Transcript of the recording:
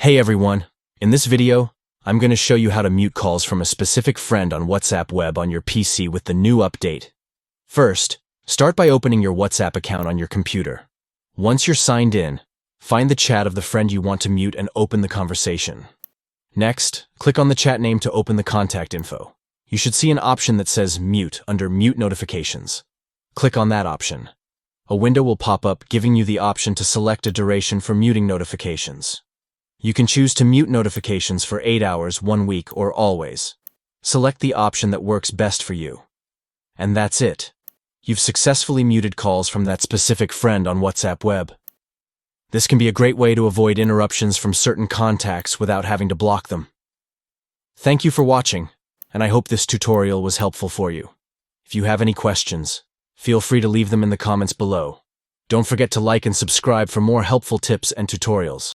Hey everyone, in this video, I'm going to show you how to mute calls from a specific friend on WhatsApp web on your PC with the new update. First, start by opening your WhatsApp account on your computer. Once you're signed in, find the chat of the friend you want to mute and open the conversation. Next, click on the chat name to open the contact info. You should see an option that says Mute under Mute Notifications. Click on that option. A window will pop up giving you the option to select a duration for muting notifications. You can choose to mute notifications for 8 hours, 1 week, or always. Select the option that works best for you. And that's it. You've successfully muted calls from that specific friend on WhatsApp web. This can be a great way to avoid interruptions from certain contacts without having to block them. Thank you for watching, and I hope this tutorial was helpful for you. If you have any questions, feel free to leave them in the comments below. Don't forget to like and subscribe for more helpful tips and tutorials.